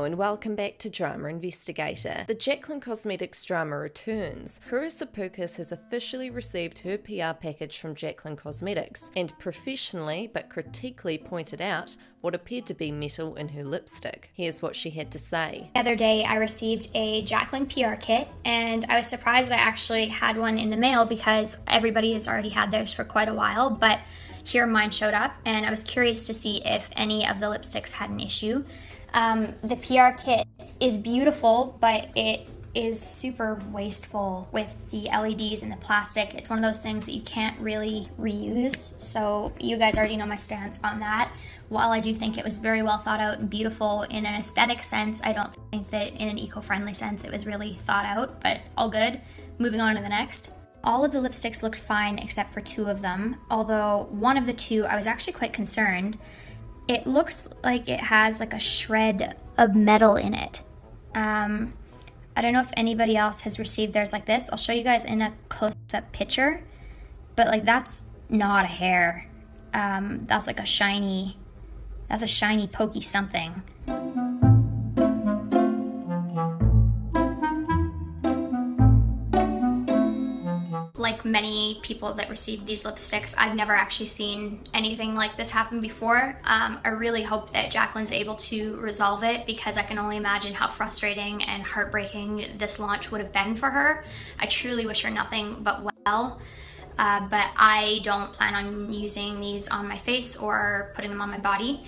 Hello and welcome back to Drama Investigator. The Jaclyn Cosmetics drama returns. Karissa Pukas has officially received her PR package from Jaclyn Cosmetics and professionally but critically pointed out what appeared to be metal in her lipstick. Here's what she had to say. The other day I received a Jaclyn PR kit and I was surprised I actually had one in the mail because everybody has already had theirs for quite a while, but here mine showed up and I was curious to see if any of the lipsticks had an issue. The PR kit is beautiful, but it is super wasteful with the LEDs and the plastic. It's one of those things that you can't really reuse, so you guys already know my stance on that. While I do think it was very well thought out and beautiful in an aesthetic sense, I don't think that in an eco-friendly sense it was really thought out, but all good. Moving on to the next. All of the lipsticks looked fine except for two of them, although one of the two I was actually quite concerned. It looks like it has like a shred of metal in it. I don't know if anybody else has received theirs like this. I'll show you guys in a close-up picture, but like that's not a hair. That's like a shiny pokey something. Like many people that received these lipsticks, I've never actually seen anything like this happen before. I really hope that Jaclyn's able to resolve it because I can only imagine how frustrating and heartbreaking this launch would have been for her. I truly wish her nothing but well, but I don't plan on using these on my face or putting them on my body.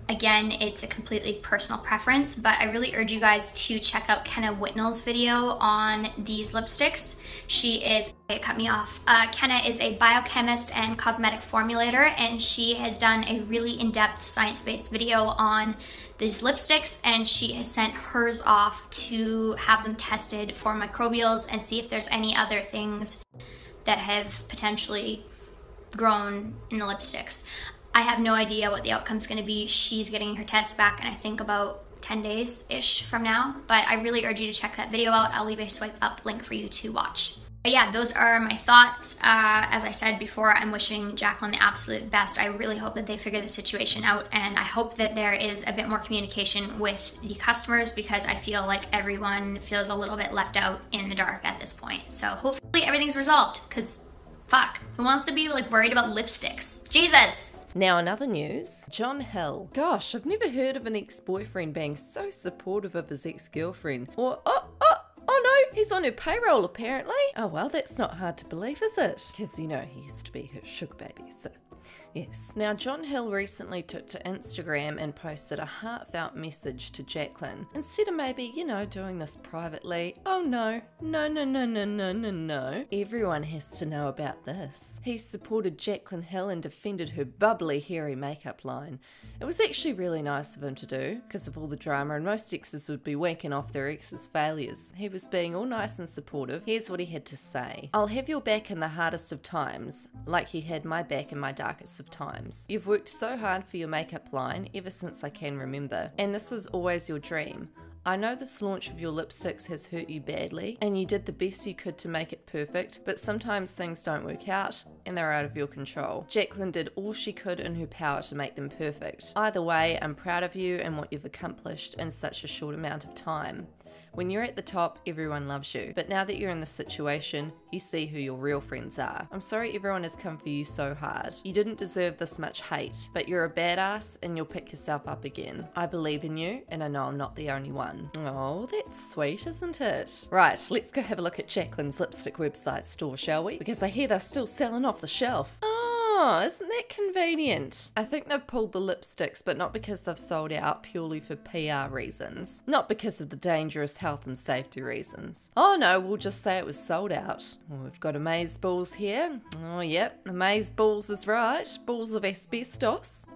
Again, it's a completely personal preference, but I really urge you guys to check out Kenna Whitnell's video on these lipsticks. It cut me off. Kenna is a biochemist and cosmetic formulator, and she has done a really in-depth science-based video on these lipsticks, and she has sent hers off to have them tested for microbials and see if there's any other things that have potentially grown in the lipsticks. I have no idea what the outcome's going to be. She's getting her tests back in I think about 10 days-ish from now, but I really urge you to check that video out. I'll leave a swipe up link for you to watch. But yeah, those are my thoughts. As I said before, I'm wishing Jaclyn the absolute best. I really hope that they figure the situation out, and I hope that there is a bit more communication with the customers because I feel like everyone feels a little bit left out in the dark at this point. So hopefully everything's resolved, because fuck, who wants to be like worried about lipsticks? Jesus! Now in other news, John Hill. Gosh, I've never heard of an ex-boyfriend being so supportive of his ex-girlfriend. Or, oh no, he's on her payroll apparently. Oh well, that's not hard to believe, is it? Because, you know, he used to be her sugar baby, so... Yes. Now, John Hill recently took to Instagram and posted a heartfelt message to Jaclyn. Instead of maybe, you know, doing this privately, oh no, no. Everyone has to know about this. He supported Jaclyn Hill and defended her bubbly, hairy makeup line. It was actually really nice of him to do, because of all the drama, and most exes would be wanking off their exes' failures. He was being all nice and supportive. Here's what he had to say. I'll have your back in the hardest of times, like you had my back in my darkest of times. You've worked so hard for your makeup line ever since I can remember, and this was always your dream. I know this launch of your lipsticks has hurt you badly, and you did the best you could to make it perfect, but sometimes things don't work out, and they're out of your control. Jaclyn did all she could in her power to make them perfect. Either way, I'm proud of you and what you've accomplished in such a short amount of time. When you're at the top, everyone loves you. But now that you're in this situation, you see who your real friends are. I'm sorry everyone has come for you so hard. You didn't deserve this much hate, but you're a badass and you'll pick yourself up again. I believe in you, and I know I'm not the only one. Oh, that's sweet, isn't it? Right, let's go have a look at Jaclyn's lipstick website store, shall we? Because I hear they're still selling off the shelf. Oh, isn't that convenient? I think they've pulled the lipsticks, but not because they've sold out, purely for PR reasons. Not because of the dangerous health and safety reasons. Oh no, we'll just say it was sold out. Well, we've got amaze balls here. Oh yep, amaze balls is right. Balls of asbestos.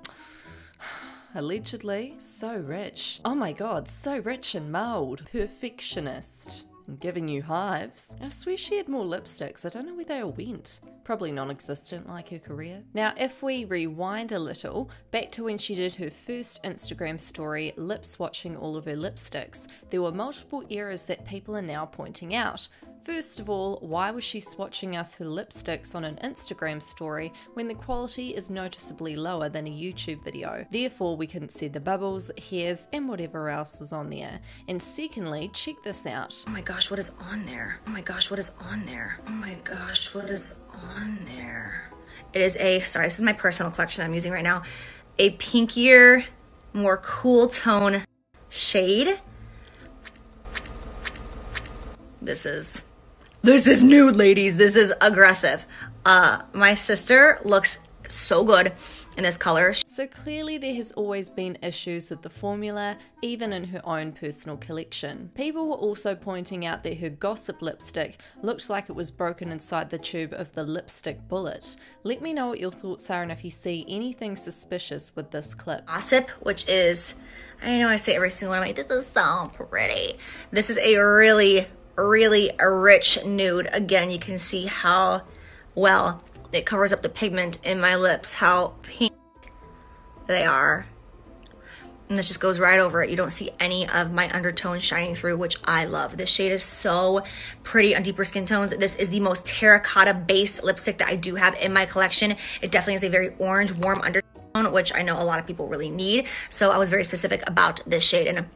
Allegedly. So rich. Oh my god, so rich in mould. Perfectionist. And giving you hives. I swear she had more lipsticks. I don't know where they all went. Probably non-existent like her career. Now, if we rewind a little, back to when she did her first Instagram story, lip swatching all of her lipsticks, there were multiple errors that people are now pointing out. First of all, why was she swatching us her lipsticks on an Instagram story when the quality is noticeably lower than a YouTube video? Therefore, we couldn't see the bubbles, hairs, and whatever else was on there. And secondly, check this out. Oh my gosh, what is on there? Oh my gosh, what is on there? Oh my gosh, what is on there? It is a, sorry, this is my personal collection I'm using right now, a pinkier, more cool tone shade. This is nude, ladies. This is aggressive. My sister looks so good in this color. So clearly there has always been issues with the formula, even in her own personal collection. People were also pointing out that her Gossip lipstick looked like it was broken inside the tube of the lipstick bullet. Let me know what your thoughts are and if you see anything suspicious with this clip. Gossip, which is, I know I say every single one, I'm like, this is so pretty. This is a really a rich nude. Again, you can see how well it covers up the pigment in my lips, how pink they are. And this just goes right over it. You don't see any of my undertones shining through, which I love. This shade is so pretty on deeper skin tones. This is the most terracotta based lipstick that I do have in my collection. It definitely is a very orange, warm undertone, which I know a lot of people really need. So I was very specific about this shade. And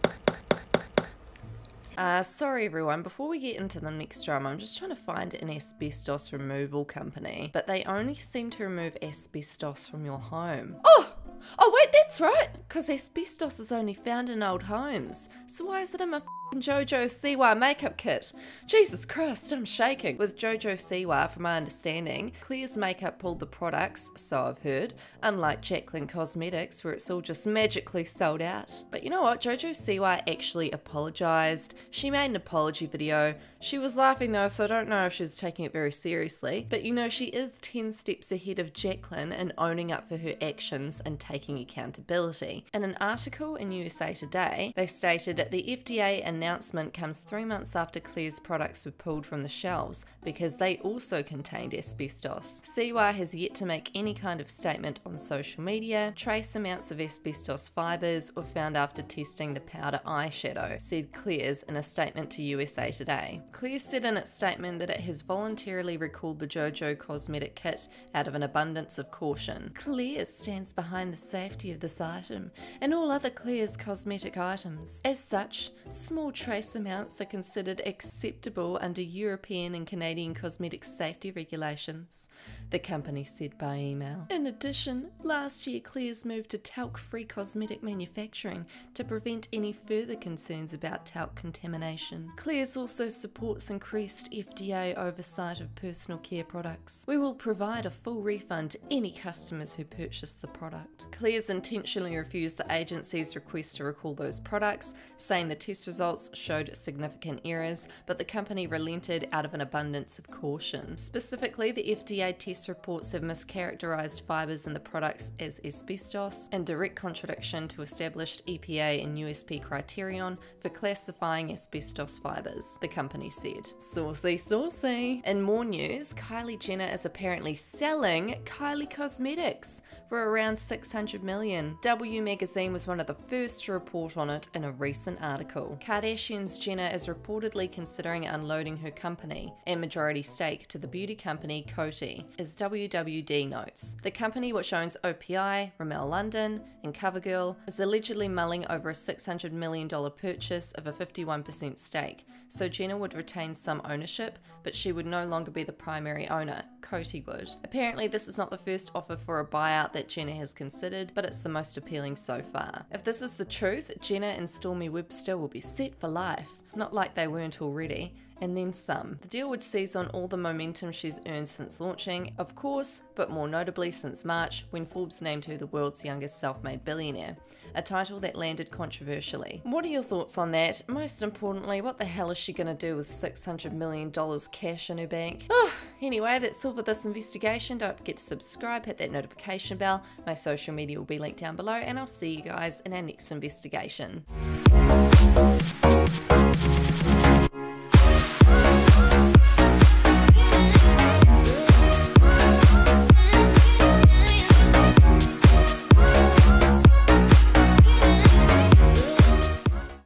sorry everyone, before we get into the next drama, I'm just trying to find an asbestos removal company, but they only seem to remove asbestos from your home. Oh wait, that's right, because asbestos is only found in old homes. So why is it in my JoJo Siwa makeup kit? Jesus Christ, I'm shaking. With JoJo Siwa, from my understanding, Claire's makeup pulled the products, so I've heard, unlike Jaclyn Cosmetics where it's all just magically sold out. But you know what, JoJo Siwa actually apologised. She made an apology video. She was laughing though, so I don't know if she was taking it very seriously. But you know, she is 10 steps ahead of Jaclyn in owning up for her actions and taking accountability. In an article in USA Today, they stated that the FDA announcement comes 3 months after Claire's products were pulled from the shelves because they also contained asbestos. Siwa has yet to make any kind of statement on social media. Trace amounts of asbestos fibres were found after testing the powder eyeshadow, said Claire's in a statement to USA Today. Claire said in its statement that it has voluntarily recalled the JoJo cosmetic kit out of an abundance of caution. Claire stands behind the safety of this item and all other Claire's cosmetic items. As such, small trace amounts are considered acceptable under European and Canadian cosmetic safety regulations, the company said by email. In addition, last year Claire's moved to talc-free cosmetic manufacturing to prevent any further concerns about talc contamination. Claire's also supports increased FDA oversight of personal care products. We will provide a full refund to any customers who purchase the product. Claire's intentionally refused the agency's request to recall those products, saying the test results showed significant errors, but the company relented out of an abundance of caution. Specifically, the FDA test reports have mischaracterized fibers in the products as asbestos, in direct contradiction to established EPA and USP criterion for classifying asbestos fibers, the company said. Saucy, saucy. In more news, Kylie Jenner is apparently selling Kylie Cosmetics for around $600 million. W Magazine was one of the first to report on it in a recent article. Kardashian's Jenner is reportedly considering unloading her company and majority stake to the beauty company Coty, as WWD notes. The company, which owns OPI, Rimmel London, and CoverGirl, is allegedly mulling over a $600 million purchase of a 51% stake, so Jenner would retain some ownership, but she would no longer be the primary owner. Coty would. Apparently, this is not the first offer for a buyout that Jenner has considered, but it's the most appealing so far. If this is the truth, Jenner and Stormy Webster will be set for life, not like they weren't already, and then some. The deal would seize on all the momentum she's earned since launching, of course, but more notably since March, when Forbes named her the world's youngest self-made billionaire, a title that landed controversially. What are your thoughts on that? Most importantly, what the hell is she gonna do with $600 million cash in her bank? Anyway, that's all for this investigation. Don't forget to subscribe, hit that notification bell. My social media will be linked down below, and I'll see you guys in our next investigation.